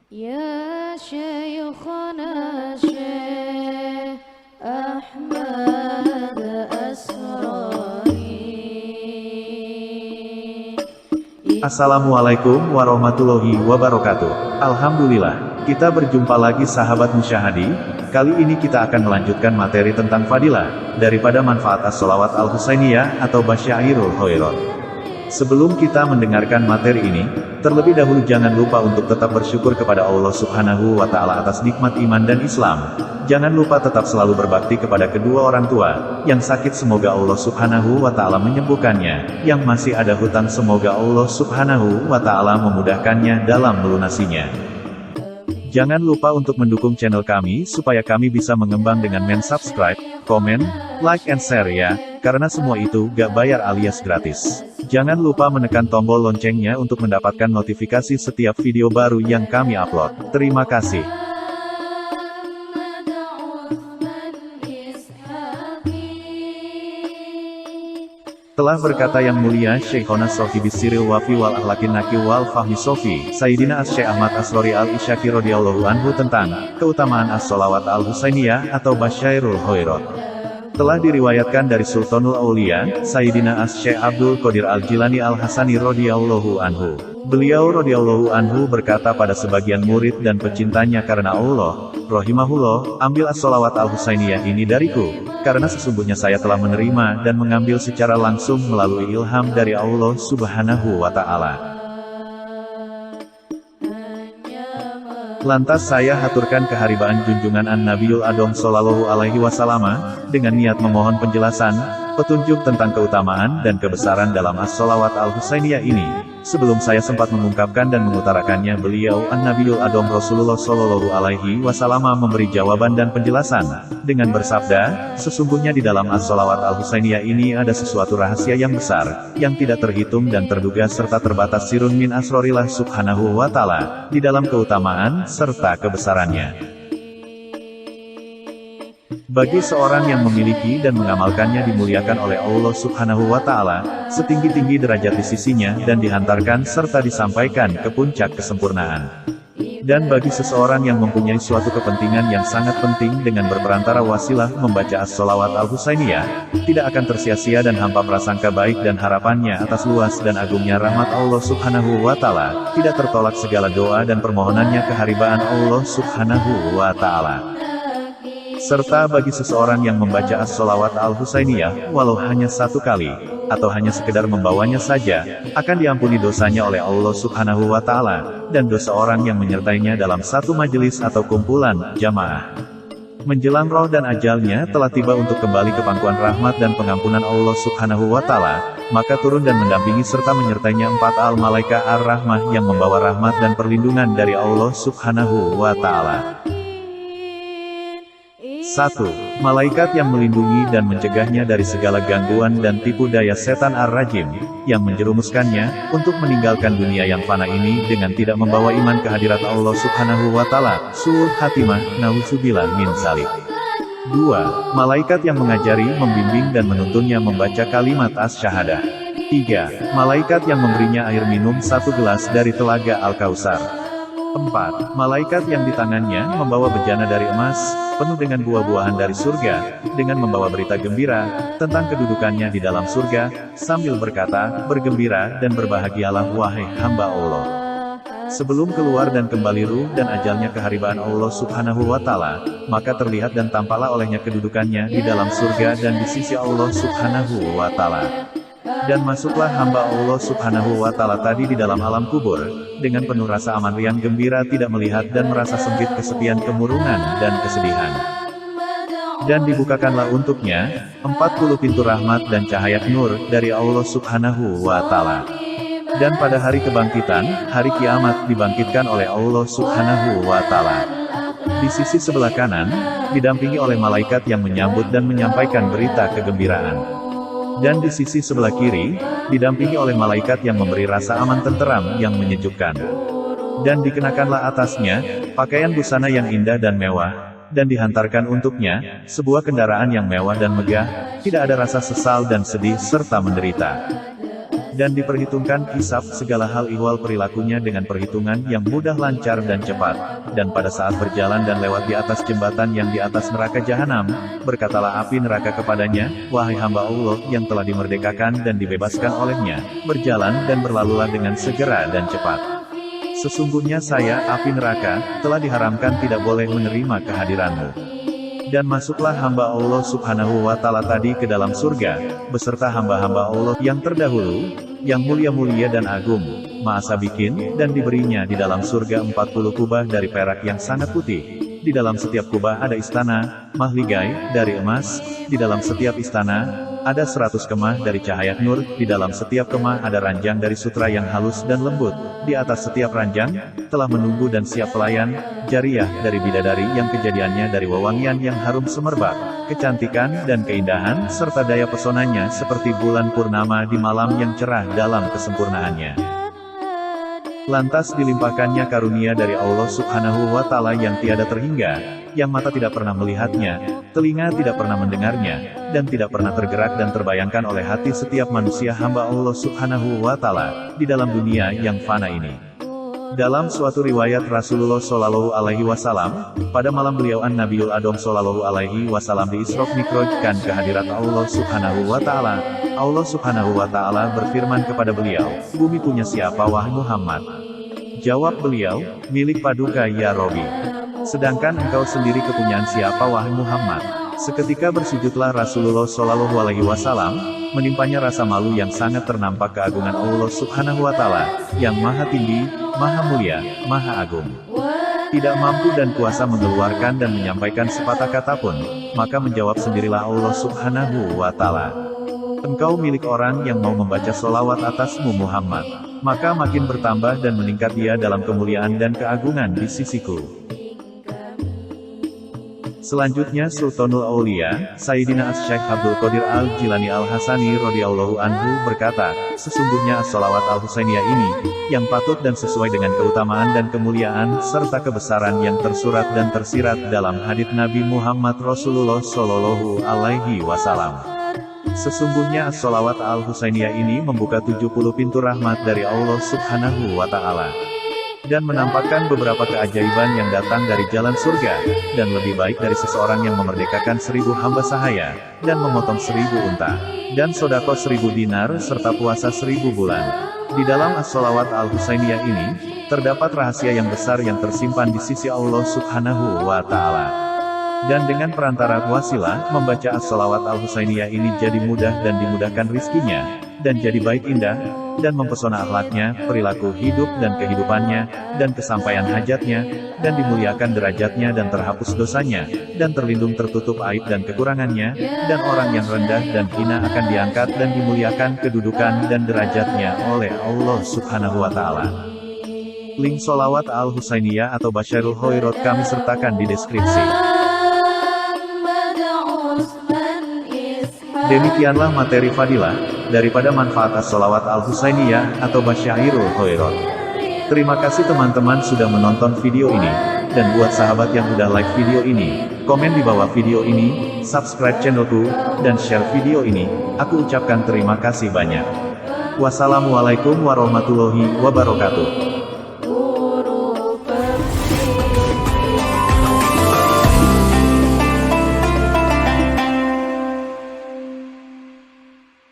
يا شيخنا الشيخ أحمد أسرائيل. Assalamualaikum warahmatullahi wabarakatuh. Alhamdulillah, kita berjumpa lagi sahabat musyahadi. Kali ini kita akan melanjutkan materi tentang fadilah, daripada manfaat as-sholawat al-husainiyah atau basyairul khairat. Sebelum kita mendengarkan materi ini, terlebih dahulu jangan lupa untuk tetap bersyukur kepada Allah Subhanahu wa Ta'ala atas nikmat iman dan Islam. Jangan lupa tetap selalu berbakti kepada kedua orang tua. Yang sakit semoga Allah Subhanahu wa Ta'ala menyembuhkannya. Yang masih ada hutang semoga Allah Subhanahu wa Ta'ala memudahkannya dalam melunasinya. Jangan lupa untuk mendukung channel kami supaya kami bisa mengembang dengan subscribe, komen, like and share ya, karena semua itu gak bayar alias gratis. Jangan lupa menekan tombol loncengnya untuk mendapatkan notifikasi setiap video baru yang kami upload. Terima kasih. Telah berkata yang mulia Syekhona Sofi Bisiril Wafi wal Ahlakin Naki wal Fahmi Sofi, Sayyidina As-Syekh Ahmad Asrori Al-Isyaki radhiyallahu anhu tentang keutamaan as-sholawat al-husainiyah atau basyairul khairat. Telah diriwayatkan dari Sultanul Aulia, Sayyidina As-Syekh Abdul Qadir Al-Jilani Al-Hasani radhiyallahu anhu. Beliau radhiyallahu anhu berkata pada sebagian murid dan pecintanya karena Allah, rahimahullah, ambil as-sholawat al-husainiyah ini dariku, karena sesungguhnya saya telah menerima dan mengambil secara langsung melalui ilham dari Allah Subhanahu wa Ta'ala. Lantas saya haturkan keharibaan junjungan An-Nabiyul Adham Sallallahu Alaihi Wasallam, dengan niat memohon penjelasan, petunjuk tentang keutamaan dan kebesaran dalam as-sholawat al-husainiyah ini. Sebelum saya sempat mengungkapkan dan mengutarakannya, beliau An-Nabiyul Adham Rasulullah Sallallahu Alaihi Wasallam memberi jawaban dan penjelasan, dengan bersabda, sesungguhnya di dalam as-sholawat al-husainiyah ini ada sesuatu rahasia yang besar, yang tidak terhitung dan terduga serta terbatas sirun min asrorillah subhanahu wa ta'ala, di dalam keutamaan, serta kebesarannya. Bagi seorang yang memiliki dan mengamalkannya dimuliakan oleh Allah Subhanahu wa Ta'ala, setinggi-tinggi derajat di sisinya dan dihantarkan serta disampaikan ke puncak kesempurnaan. Dan bagi seseorang yang mempunyai suatu kepentingan yang sangat penting dengan berperantara wasilah membaca as-sholawat al-husainiyah, tidak akan tersia-sia dan hampa prasangka baik dan harapannya atas luas dan agungnya rahmat Allah Subhanahu wa Ta'ala, tidak tertolak segala doa dan permohonannya keharibaan Allah Subhanahu wa Ta'ala. Serta bagi seseorang yang membaca as-sholawat al-husainiyah, walau hanya satu kali, atau hanya sekedar membawanya saja, akan diampuni dosanya oleh Allah Subhanahu wa Ta'ala, dan dosa orang yang menyertainya dalam satu majelis atau kumpulan, jamaah. Menjelang roh dan ajalnya telah tiba untuk kembali ke pangkuan rahmat dan pengampunan Allah Subhanahu wa Ta'ala, maka turun dan mendampingi serta menyertainya 4 al-malaika ar-rahmah yang membawa rahmat dan perlindungan dari Allah Subhanahu wa Ta'ala. 1. Malaikat yang melindungi dan mencegahnya dari segala gangguan dan tipu daya setan ar-rajim, yang menjerumuskannya, untuk meninggalkan dunia yang fana ini dengan tidak membawa iman ke hadirat Allah Subhanahu wa Ta'ala, su'ul khatimah, na'udzubillah min dzalik. 2. Malaikat yang mengajari, membimbing dan menuntunnya membaca kalimat as-syahadah. 3. Malaikat yang memberinya air minum 1 gelas dari telaga Al-Kautsar. 4. Malaikat yang di tangannya membawa bejana dari emas, penuh dengan buah-buahan dari surga, dengan membawa berita gembira, tentang kedudukannya di dalam surga, sambil berkata, bergembira dan berbahagialah wahai hamba Allah. Sebelum keluar dan kembali ruh dan ajalnya keharibaan Allah Subhanahu wa Ta'ala, maka terlihat dan tampaklah olehnya kedudukannya di dalam surga dan di sisi Allah Subhanahu wa Ta'ala. Dan masuklah hamba Allah Subhanahu wa Ta'ala tadi di dalam alam kubur, dengan penuh rasa aman riang gembira tidak melihat dan merasa sempit kesepian kemurungan dan kesedihan. Dan dibukakanlah untuknya 40 pintu rahmat dan cahaya nur dari Allah Subhanahu wa Ta'ala. Dan pada hari kebangkitan, hari kiamat dibangkitkan oleh Allah Subhanahu wa Ta'ala. Di sisi sebelah kanan, didampingi oleh malaikat yang menyambut dan menyampaikan berita kegembiraan. Dan di sisi sebelah kiri, didampingi oleh malaikat yang memberi rasa aman tenteram yang menyejukkan. Dan dikenakanlah atasnya, pakaian busana yang indah dan mewah, dan dihantarkan untuknya, sebuah kendaraan yang mewah dan megah, tidak ada rasa sesal dan sedih serta menderita. Dan diperhitungkan hisab segala hal ihwal perilakunya dengan perhitungan yang mudah, lancar dan cepat. Dan pada saat berjalan dan lewat di atas jembatan yang di atas neraka jahanam, berkatalah api neraka kepadanya, wahai hamba Allah yang telah dimerdekakan dan dibebaskan olehnya, berjalan dan berlalulah dengan segera dan cepat. Sesungguhnya saya, api neraka, telah diharamkan tidak boleh menerima kehadiranmu. Dan masuklah hamba Allah subhanahu wa ta'ala tadi ke dalam surga, beserta hamba-hamba Allah yang terdahulu, yang mulia-mulia dan agung, ma'asabikin, dan diberinya di dalam surga 40 kubah dari perak yang sangat putih. Di dalam setiap kubah ada istana, mahligai, dari emas, di dalam setiap istana, ada 100 kemah dari cahaya nur, di dalam setiap kemah ada ranjang dari sutra yang halus dan lembut, di atas setiap ranjang, telah menunggu dan siap pelayan, jariyah dari bidadari yang kejadiannya dari wewangian yang harum semerbak, kecantikan dan keindahan, serta daya pesonanya seperti bulan purnama di malam yang cerah dalam kesempurnaannya. Lantas dilimpahkannya karunia dari Allah subhanahu wa ta'ala yang tiada terhingga, yang mata tidak pernah melihatnya, telinga tidak pernah mendengarnya, dan tidak pernah tergerak dan terbayangkan oleh hati setiap manusia hamba Allah subhanahu wa ta'ala, di dalam dunia yang fana ini. Dalam suatu riwayat Rasulullah Shallallahu Alaihi Wasallam, pada malam beliau Nabiul Adom Shallallahu Alaihi Wasallam di Isra Mi'rajkan ke hadirat Allah subhanahu wa ta'ala, Allah subhanahu wa ta'ala berfirman kepada beliau, bumi punya siapa wahai Muhammad? Jawab beliau, milik paduka ya Robi. Sedangkan engkau sendiri kepunyaan siapa wahai Muhammad? Seketika bersujudlah Rasulullah Shallallahu Alaihi Wasallam, menimpanya rasa malu yang sangat ternampak keagungan Allah subhanahu wa ta'ala, yang maha tinggi, maha mulia, maha agung. Tidak mampu dan kuasa mengeluarkan dan menyampaikan sepatah kata pun, maka menjawab sendirilah Allah subhanahu wa ta'ala. Engkau milik orang yang mau membaca sholawat atasmu Muhammad, maka makin bertambah dan meningkat dia dalam kemuliaan dan keagungan di sisiku. Selanjutnya Sultanul Aulia, Sayyidina As-Syaikh Abdul Qadir Al-Jilani Al-Hasani radhiyallahu anhu berkata, sesungguhnya as-sholawat Al-Husainiyah ini, yang patut dan sesuai dengan keutamaan dan kemuliaan, serta kebesaran yang tersurat dan tersirat dalam hadits Nabi Muhammad Rasulullah Shallallahu Alaihi Wasallam. Sesungguhnya as-sholawat Al-Husainiyah ini membuka 70 pintu rahmat dari Allah subhanahu wa ta'ala. Dan menampakkan beberapa keajaiban yang datang dari jalan surga, dan lebih baik dari seseorang yang memerdekakan 1000 hamba sahaya, dan memotong 1000 unta, dan sodako 1000 dinar serta puasa 1000 bulan. Di dalam as-sholawat Al-Husainiyah ini, terdapat rahasia yang besar yang tersimpan di sisi Allah subhanahu wa ta'ala. Dan dengan perantara wasilah, membaca as-sholawat Al-Husainiyah ini jadi mudah dan dimudahkan rizkinya, dan jadi baik indah, dan mempesona akhlaknya, perilaku hidup dan kehidupannya, dan kesampaian hajatnya, dan dimuliakan derajatnya dan terhapus dosanya, dan terlindung tertutup aib dan kekurangannya, dan orang yang rendah dan hina akan diangkat dan dimuliakan kedudukan dan derajatnya oleh Allah subhanahu wa ta'ala. Link sholawat Al-Husainiyah atau Basyairul Khairat kami sertakan di deskripsi. Demikianlah materi fadilah, daripada manfaat as-sholawat Al-Husainiyah atau Basyairul Khairat. Terima kasih teman-teman sudah menonton video ini, dan buat sahabat yang udah like video ini, komen di bawah video ini, subscribe channelku, dan share video ini, aku ucapkan terima kasih banyak. Wassalamualaikum warahmatullahi wabarakatuh.